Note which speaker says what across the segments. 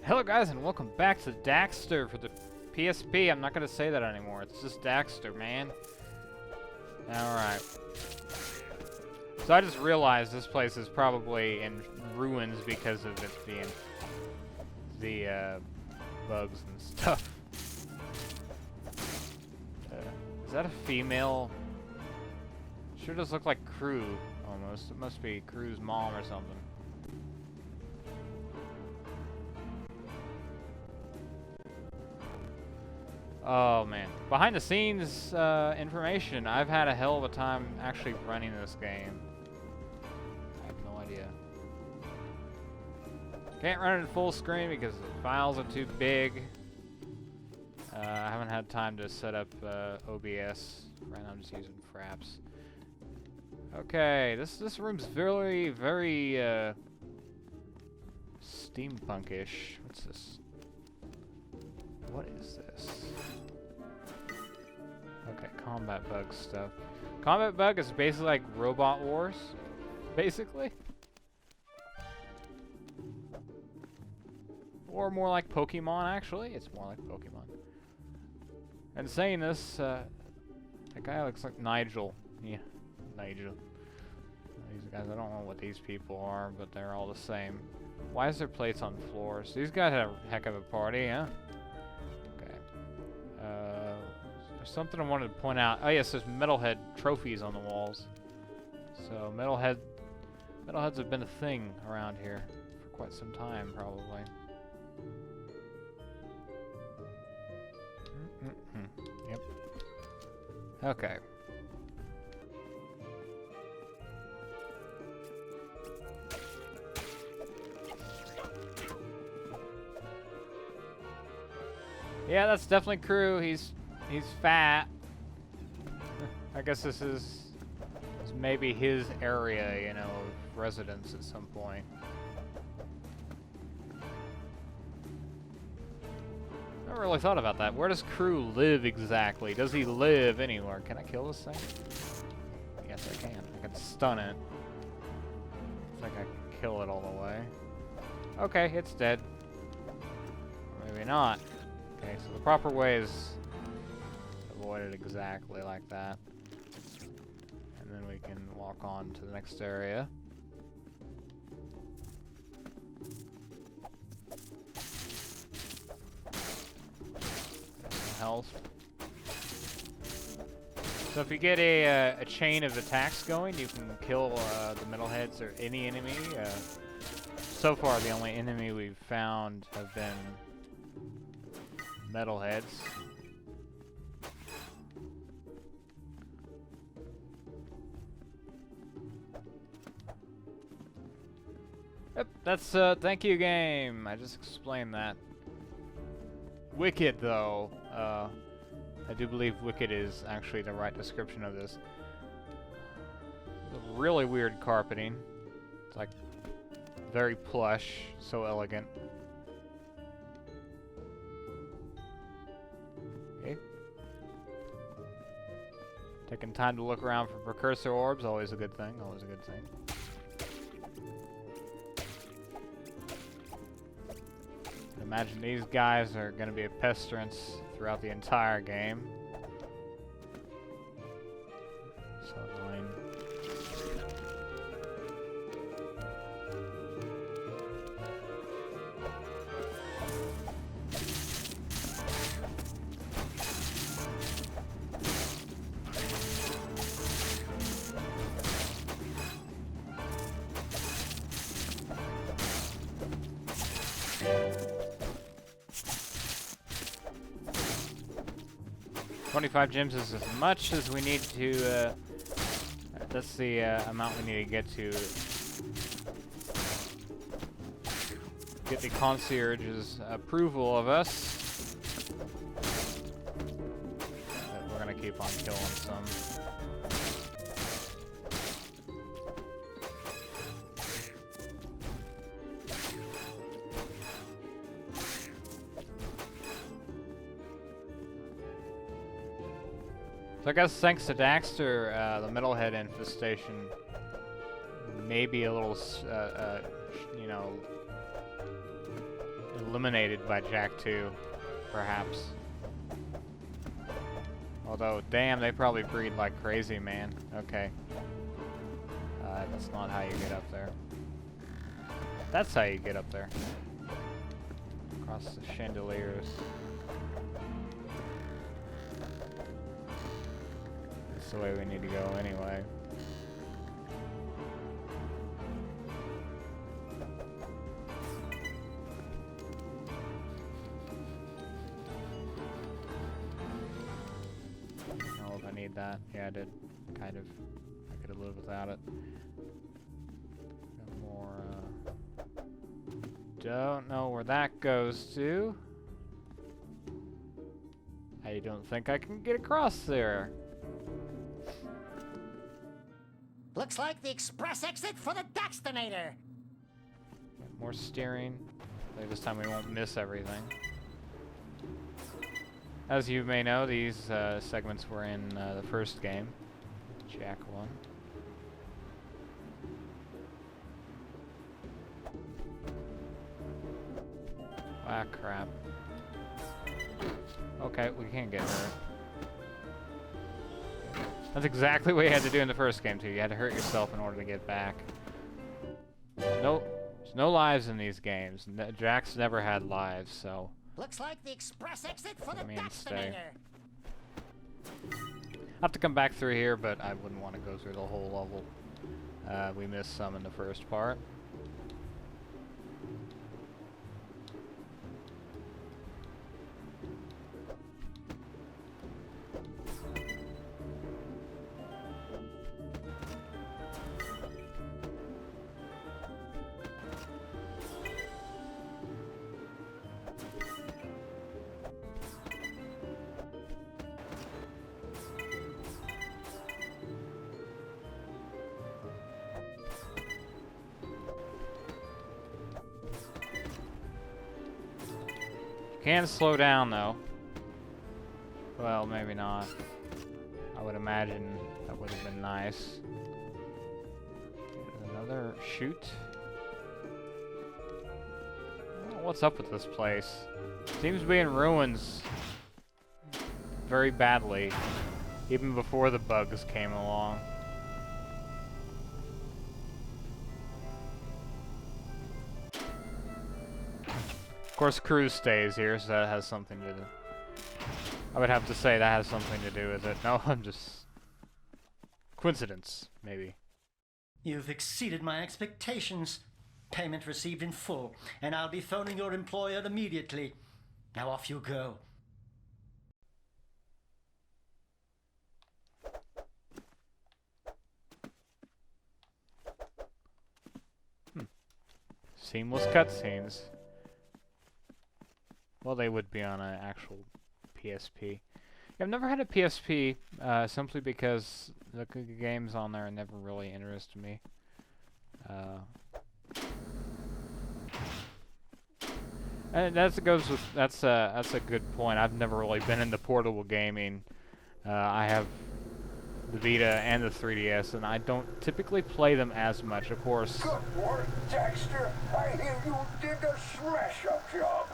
Speaker 1: Hello guys and welcome back to Daxter for the PSP. I'm not gonna say that anymore. It's just Daxter, man. Alright. So I just realized this place is probably in ruins because of it being the bugs and stuff. Is that a female? Sure does look like Crew almost. It must be Crew's mom or something. Oh man, behind the scenes information. I've had a hell of a time actually running this game. I have no idea. Can't run it in full screen because the files are too big. I haven't had time to set up OBS. Right now I'm just using Fraps. Okay, this room's very steampunkish. What's this? What is this? Okay, combat bug stuff. Combat bug is basically like Robot Wars, basically. Or more like Pokemon, actually. It's more like Pokemon. And saying this, that guy looks like Nigel. Yeah, Nigel. These guys, I don't know what these people are, but they're all the same. Why is there plates on floors? These guys had a heck of a party, huh? There's something I wanted to point out. Oh yes, there's Metalhead trophies on the walls. So Metalheads have been a thing around here for quite some time, probably. Yep. Okay. Yeah, that's definitely Crew. He's fat. I guess this is maybe his area, you know, of residence at some point. Never really thought about that. Where does Crew live exactly? Does he live anywhere? Can I kill this thing? Yes, I can. I can stun it. I think I can kill it all the way. Okay, it's dead. Or maybe not. Okay, so the proper way is to avoid it exactly like that. And then we can walk on to the next area. Health. So if you get a chain of attacks going, you can kill the metalheads or any enemy. So far, the only enemy we've found have been metalheads. Yep, that's thank you game. I just explained that. Wicked though. I do believe Wicked is actually the right description of this. Really weird carpeting. It's like very plush, so elegant. Okay. Taking time to look around for precursor orbs, always a good thing, always a good thing. Imagine these guys are going to be a pestilence throughout the entire game. So annoying. $25 gems is as much as we need to, that's the amount we need to get to get the concierge's approval of us. But we're gonna keep on killing some. So I guess thanks to Daxter, the metalhead infestation may be a little, you know, eliminated by Jak 2, perhaps. Although, damn, they probably breed like crazy, man. Okay. That's not how you get up there. That's how you get up there. Across the chandeliers. That's the way we need to go anyway. Oh, if I need that. Yeah, I did. Kind of. I could have lived without it. Got more, don't know where that goes to. I don't think I can get across there.
Speaker 2: Looks like the express exit for the Daxternator.
Speaker 1: More steering. Maybe this time we won't miss everything. As you may know, these segments were in the first game, Jak 1. Ah, crap. Okay, we can't get hurt. That's exactly what you had to do in the first game, too. You had to hurt yourself in order to get back. There's no lives in these games. Jak's never had lives, so...
Speaker 2: Looks like the express exit for the Daxternator.
Speaker 1: I have to come back through here, but I wouldn't want to go through the whole level. We missed some in the first part. Can slow down though. Well, maybe not. I would imagine that would have been nice. Another shoot. What's up with this place? Seems to be in ruins very badly, even before the bugs came along. Of course, Cruz stays here, so that has something to do. I would have to say that has something to do with it. No, I'm just... coincidence, maybe.
Speaker 3: You've exceeded my expectations. Payment received in full, and I'll be phoning your employer immediately. Now off you go.
Speaker 1: Seamless cutscenes. Well, they would be on an actual PSP. I've never had a PSP, simply because the games on there never really interested me. And that's a good point. I've never really been into portable gaming. I have the Vita and the 3DS, and I don't typically play them as much. Of course.
Speaker 4: Good work, Daxter. I hear you did a smash-up job.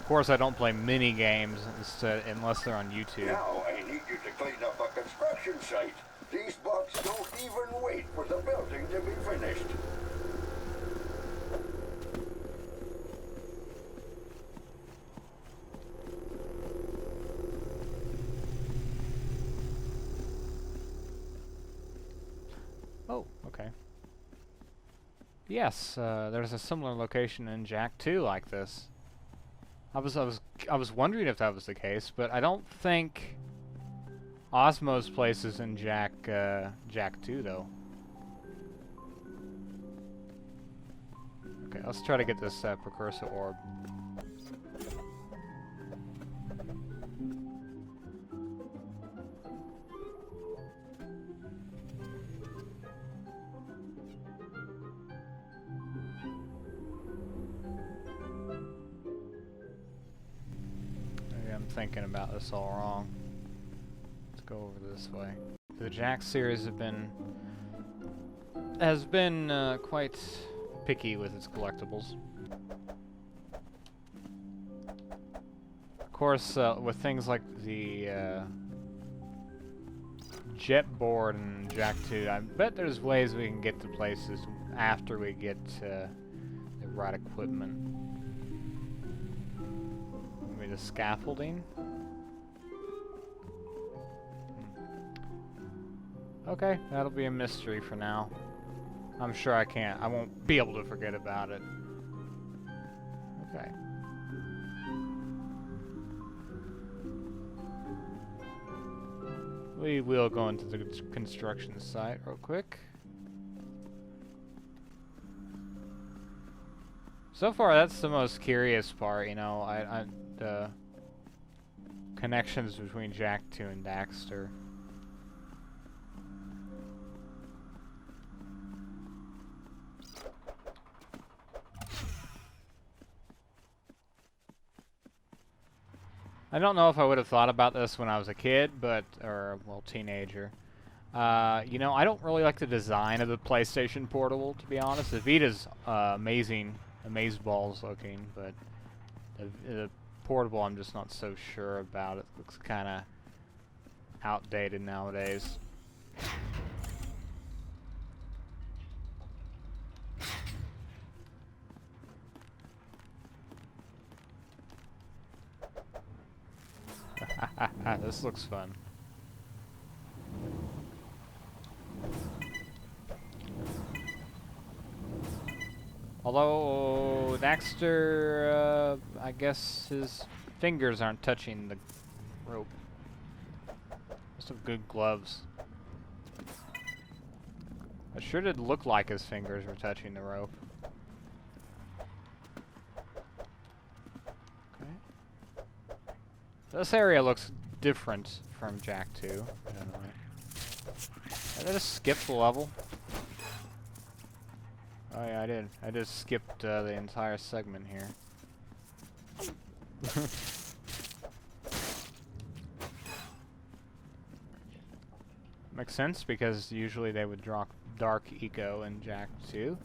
Speaker 1: Of course, I don't play mini games unless they're on YouTube.
Speaker 4: Now I need you to clean up a construction site. These bugs don't even wait for the building to be finished.
Speaker 1: Oh, okay. Yes, there's a similar location in Jak 2 like this. I was wondering if that was the case, but I don't think Osmo's place is in Jak 2 though. Okay, let's try to get this precursor orb. Thinking about this all wrong. Let's go over this way. The Jak series has been quite picky with its collectibles. Of course, with things like the jet board and Jak 2, I bet there's ways we can get to places after we get the right equipment. Maybe the scaffolding? Okay, that'll be a mystery for now. I'm sure I won't be able to forget about it. Okay. We will go into the construction site real quick. So far, that's the most curious part, you know, the connections between Jak 2 and Daxter. I don't know if I would have thought about this when I was a kid, or, well, teenager. You know, I don't really like the design of the PlayStation Portable, to be honest. The Vita's amazing, amazeballs looking, but the Portable I'm just not so sure about. It looks kind of outdated nowadays. This looks fun. Although Daxter, I guess his fingers aren't touching the rope. Must have good gloves. It sure did look like his fingers were touching the rope. This area looks different from Jak 2. I don't know. Did I just skip the level? Oh yeah, I did. I just skipped the entire segment here. Makes sense, because usually they would drop Dark Eco in Jak 2.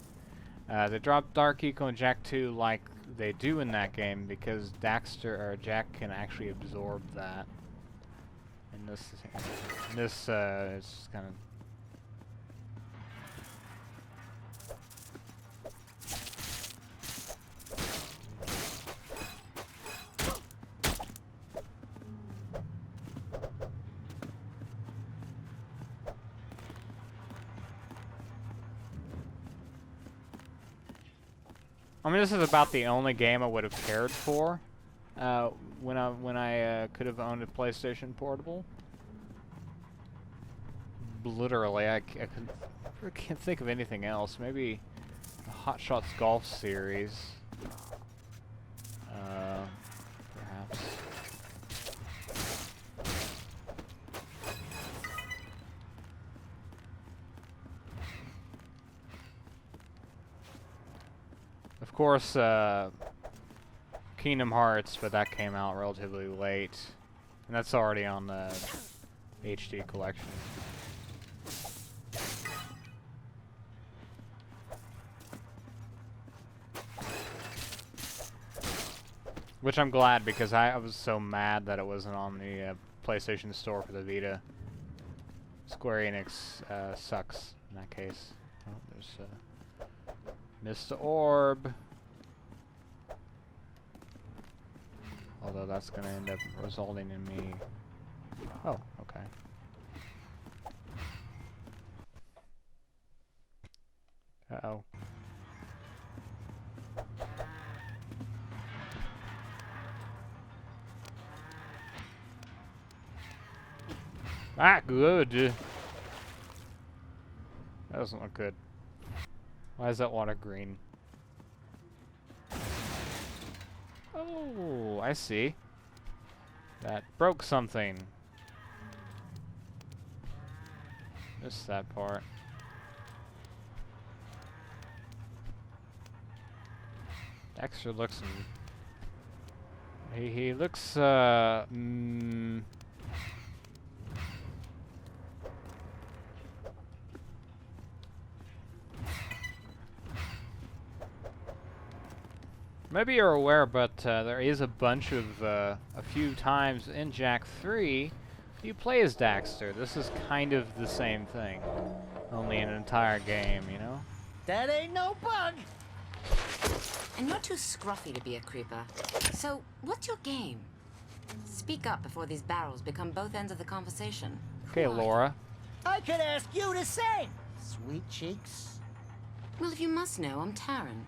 Speaker 1: They dropped Dark Eco in Jak 2 like they do in that game because Daxter or Jak can actually absorb that. And this is kind of. I mean, this is about the only game I would have cared for when I could have owned a PlayStation Portable. Literally, I can't think of anything else. Maybe the Hot Shots Golf series, perhaps. Of course, Kingdom Hearts, but that came out relatively late, and that's already on the HD collection. Which I'm glad, because I was so mad that it wasn't on the PlayStation Store for the Vita. Square Enix sucks in that case. Oh, there's Mr. Orb. Although that's gonna end up resulting in me. Oh, okay. Uh-oh. Ah, good. That doesn't look good. Why is that water green? Oh, I see. That broke something. Missed that part. Daxter looks. He looks. Maybe you're aware, but there is a bunch of, a few times in Jak 3, you play as Daxter. This is kind of the same thing, only an entire game, you know?
Speaker 3: That ain't no bug.
Speaker 5: And you're too scruffy to be a creeper. So, what's your game? Speak up before these barrels become both ends of the conversation.
Speaker 1: Okay,
Speaker 5: Who are you?
Speaker 1: Laura.
Speaker 3: I could ask you the same. Sweet cheeks.
Speaker 5: Well, if you must know, I'm Taryn.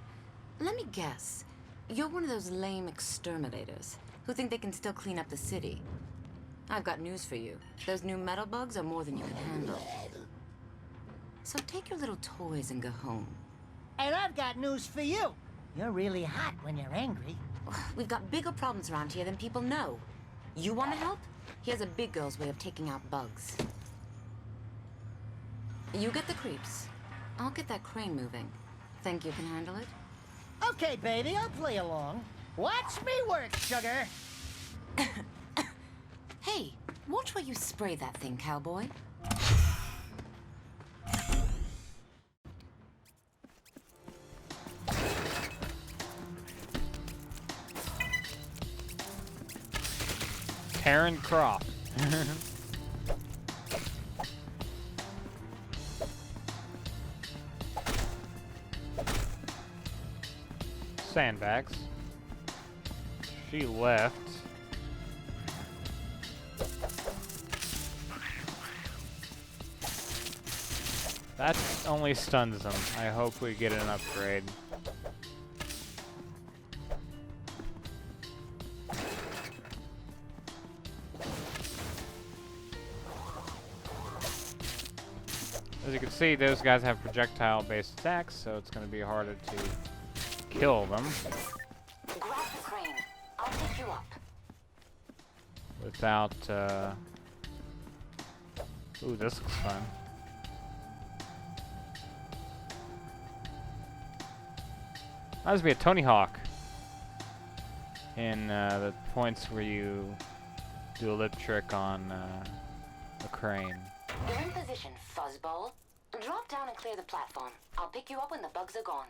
Speaker 5: Let me guess. You're one of those lame exterminators who think they can still clean up the city. I've got news for you. Those new metal bugs are more than you can handle. So take your little toys and go home.
Speaker 2: And I've got news for you. You're really hot when you're angry.
Speaker 5: We've got bigger problems around here than people know. You want to help? Here's a big girl's way of taking out bugs. You get the creeps. I'll get that crane moving. Think you can handle it?
Speaker 2: Okay, baby, I'll play along. Watch me work, sugar.
Speaker 5: Hey, watch where you spray that thing, cowboy.
Speaker 1: Karen Croft. Sandbags. She left. That only stuns them. I hope we get an upgrade. As you can see, those guys have projectile-based attacks, so it's going to be harder to kill them
Speaker 5: Grab the crane. I'll pick you up.
Speaker 1: without, Ooh, this looks fun. Reminds me of Tony Hawk in the points where you do a lip trick on a crane.
Speaker 5: You're in position, fuzzball. Drop down and clear the platform. I'll pick you up when the bugs are gone.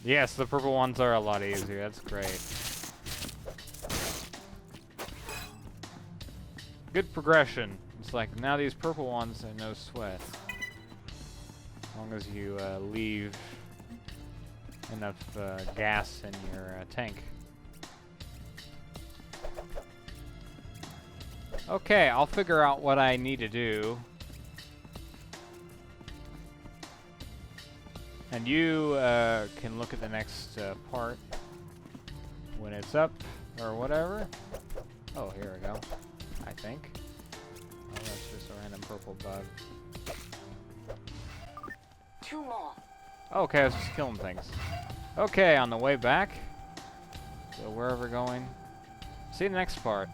Speaker 1: Yes, the purple ones are a lot easier. That's great. Good progression. It's like now these purple ones are no sweat. As long as you leave enough gas in your tank. Okay, I'll figure out what I need to do. And you can look at the next part when it's up or whatever. Oh, here we go. I think. Oh, that's just a random purple bug.
Speaker 5: 2 more.
Speaker 1: Okay, I was just killing things. Okay, on the way back. So wherever going. See you in the next part.